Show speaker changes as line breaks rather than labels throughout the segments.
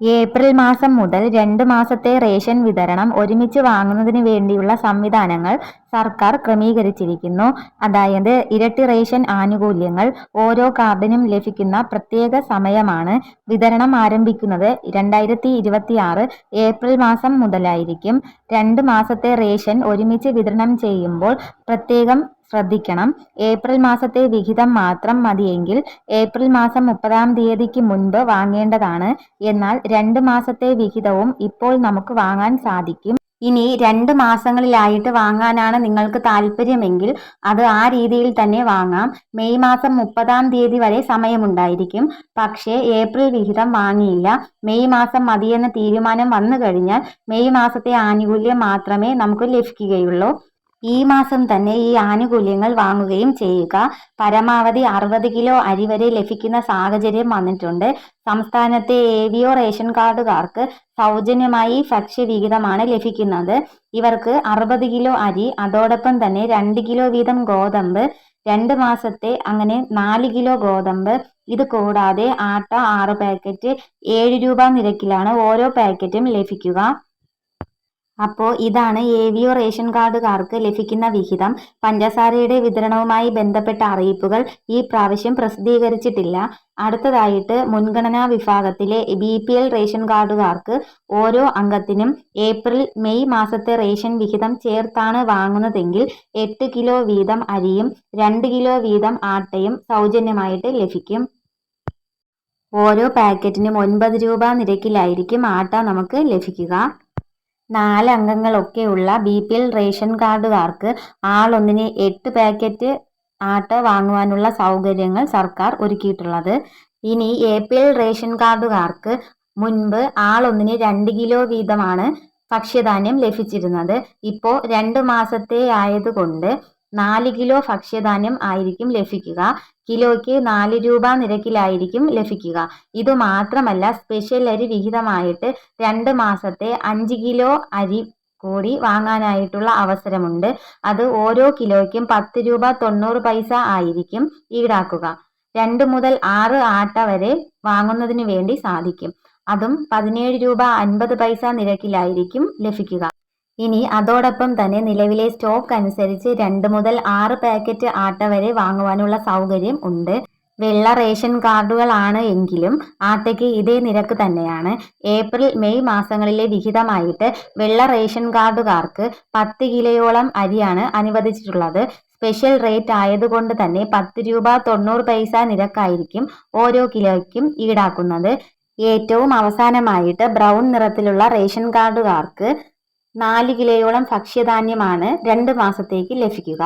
April മാസം മുതൽ 2 മാസത്തെ റേഷൻ വിതരണം ഒരുമിച്ച് വാങ്ങുന്നതിന് വേണ്ടിയുള്ള സംവിധാനങ്ങൾ സർക്കാർ ക്രമീകരിച്ചിരിക്കുന്നു. അതായത് ഇരട്ടി റേഷൻ ആനുകൂല്യങ്ങൾ ഓരോ കാർഡിനും ലഭിക്കുന്ന പ്രത്യേക സമയമാണ്. വിതരണം ആരംഭിക്കുന്നത് 2026 ഏപ്രിൽ മാസം മുതലായിരിക്കും. 2 മാസത്തെ റേഷൻ ഒരുമിച്ച് വിതരണം ചെയ്യുമ്പോൾ പ്രത്യേകം ശ്രദ്ധിക്കണം. ഏപ്രിൽ മാസത്തെ വിഹിതം മാത്രം മതിയെങ്കിൽ ഏപ്രിൽ മാസം 30-ാം തീയതിക്ക് മുൻപ് വാങ്ങേണ്ടതാണ്. എന്നാൽ 2 മാസത്തെ വിഹിതവും ഇപ്പോൾ നമുക്ക് വാങ്ങാൻ സാധിക്കും. ഇനി 2 മാസങ്ങളിലായിട്ട് വാങ്ങാനാണ് നിങ്ങൾക്ക് താല്പര്യമെങ്കിൽ അത് ആ രീതിയിൽ തന്നെ വാങ്ങാം. മെയ് മാസം 30-ാം തീയതി വരെ സമയമുണ്ടായിരിക്കും. പക്ഷേ ഏപ്രിൽ വിഹിതം വാങ്ങിയില്ല, മെയ് മാസം മതിയെന്ന തീരുമാനം വന്നു കഴിഞ്ഞാൽ മെയ് മാസത്തെ ആനുകൂല്യം മാത്രമേ നമുക്ക് ലഭിക്കുകയുള്ളൂ. ഈ മാസം തന്നെ ഈ ആനുകൂല്യങ്ങൾ വാങ്ങുകയും ചെയ്യുക. പരമാവധി 60 കിലോ അരി വരെ ലഭിക്കുന്ന സാഹചര്യം വന്നിട്ടുണ്ട്. സംസ്ഥാനത്തെ AVO റേഷൻ കാർഡുകാർക്ക് സൗജന്യമായി ഭക്ഷ്യവിഹിതമാണ് ലഭിക്കുന്നത്. ഇവർക്ക് 60 കിലോ അരി, അതോടൊപ്പം തന്നെ 2 കിലോ വീതം ഗോതമ്പ്, 2 മാസത്തെ അങ്ങനെ 4 കിലോ ഗോതമ്പ്. ഇത് കൂടാതെ ആട്ട 6 പാക്കറ്റ് 7 രൂപ നിരക്കിലാണ് ഓരോ പാക്കറ്റും ലഭിക്കുക. അപ്പോൾ ഇതാണ് AVO റേഷൻ കാർഡുകാർക്ക് ലഭിക്കുന്ന വിഹിതം. പഞ്ചസാരയുടെ വിതരണവുമായി ബന്ധപ്പെട്ട അറിയിപ്പുകൾ ഈ പ്രാവശ്യം പ്രസിദ്ധീകരിച്ചിട്ടില്ല. അടുത്തതായിട്ട് മുൻഗണനാ വിഭാഗത്തിലെ BPL റേഷൻ കാർഡുകാർക്ക് ഓരോ അംഗത്തിനും ഏപ്രിൽ മെയ് മാസത്തെ റേഷൻ വിഹിതം ചേർത്താണ് വാങ്ങുന്നതെങ്കിൽ 8 കിലോ വീതം അരിയും 2 കിലോ വീതം ആട്ടയും സൗജന്യമായിട്ട് ലഭിക്കും. ഓരോ പാക്കറ്റിനും 9 രൂപ നിരക്കിലായിരിക്കും ആട്ട നമുക്ക് ലഭിക്കുക. 4 അംഗങ്ങളൊക്കെയുള്ള BPL റേഷൻ കാർഡുകാർക്ക് ആളൊന്നിന് 8 പാക്കറ്റ് ആട്ട വാങ്ങുവാനുള്ള സൗകര്യങ്ങൾ സർക്കാർ ഒരുക്കിയിട്ടുള്ളത്. ഇനി APL റേഷൻ കാർഡുകാർക്ക് മുൻപ് ആളൊന്നിന് 2 കിലോ വീതമാണ് ഭക്ഷ്യധാന്യം ലഭിച്ചിരുന്നത്. ഇപ്പോൾ 2 മാസത്തെ ആയതുകൊണ്ട് 4 കിലോ ഭക്ഷ്യധാന്യം ആയിരിക്കും ലഭിക്കുക. കിലോയ്ക്ക് 4 രൂപ നിരക്കിലായിരിക്കും ലഭിക്കുക. ഇതുമാത്രമല്ല, സ്പെഷ്യൽ അരി വിഹിതമായിട്ട് 2 മാസത്തെ 5 കിലോ അരി കൂടി വാങ്ങാനായിട്ടുള്ള അവസരമുണ്ട്. അത് ഓരോ കിലോയ്ക്കും 10 രൂപ 90 പൈസ ആയിരിക്കും ഈടാക്കുക. 2 മുതൽ 6 ആട്ട വരെ വാങ്ങുന്നതിന് വേണ്ടി സാധിക്കും. അതും 17 രൂപ 50 പൈസ നിരക്കിലായിരിക്കും ലഭിക്കുക. ഇനി അതോടൊപ്പം തന്നെ നിലവിലെ സ്റ്റോക്ക് അനുസരിച്ച് 2 മുതൽ 6 പാക്കറ്റ് ആട്ട വരെ വാങ്ങുവാനുള്ള സൗകര്യം ഉണ്ട്. വെള്ള റേഷൻ കാർഡുകളാണ് എങ്കിലും ആട്ടയ്ക്ക് ഇതേ നിരക്ക് തന്നെയാണ്. ഏപ്രിൽ മെയ് മാസങ്ങളിലെ വിഹിതമായിട്ട് വെള്ള റേഷൻ കാർഡുകാർക്ക് 10 കിലോയോളം അരിയാണ് അനുവദിച്ചിട്ടുള്ളത്. സ്പെഷ്യൽ റേറ്റ് ആയതുകൊണ്ട് തന്നെ 10 രൂപ 90 പൈസ നിരക്കായിരിക്കും ഓരോ കിലോയ്ക്കും ഈടാക്കുന്നത്. ഏറ്റവും അവസാനമായിട്ട് ബ്രൗൺ നിറത്തിലുള്ള റേഷൻ കാർഡുകാർക്ക് 4 കിലോയോളം ഭക്ഷ്യധാന്യമാണ് 2 മാസത്തേക്ക് ലഭിക്കുക.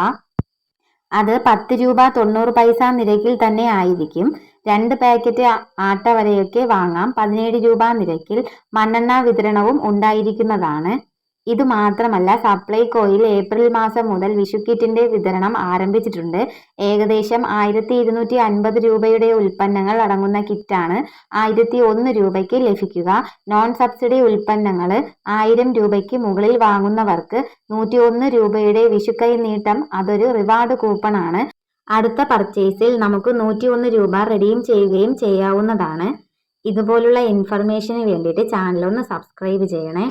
അത് 10 രൂപ 90 പൈസ നിരക്കിൽ തന്നെ ആയിരിക്കും. 2 പാക്കറ്റ് ആട്ട വരെയൊക്കെ വാങ്ങാം 17 രൂപ നിരക്കിൽ. മണ്ണെണ്ണ വിതരണവും ഉണ്ടായിരിക്കുന്നതാണ്. ഇതുമാത്രമല്ല, സപ്ലൈകോയിൽ ഏപ്രിൽ മാസം മുതൽ വിഷുക്കിറ്റിന്റെ വിതരണം ആരംഭിച്ചിട്ടുണ്ട്. ഏകദേശം 1250 രൂപയുടെ ഉൽപ്പന്നങ്ങൾ അടങ്ങുന്ന കിറ്റാണ് 1001 രൂപയ്ക്ക് ലഭിക്കുക. നോൺ സബ്സിഡി ഉൽപ്പന്നങ്ങൾ 1000 രൂപയ്ക്ക് മുകളിൽ വാങ്ങുന്നവർക്ക് 101 രൂപയുടെ വിഷുക്കൈനീട്ടം, അതൊരു റിവാർഡ് കൂപ്പണാണ്. അടുത്ത പർച്ചേസിൽ നമുക്ക് 101 രൂപ റെഡീം ചെയ്യുകയും ചെയ്യാവുന്നതാണ്. ഇതുപോലുള്ള ഇൻഫർമേഷന് വേണ്ടിയിട്ട് ചാനൽ ഒന്ന് സബ്സ്ക്രൈബ് ചെയ്യണേ.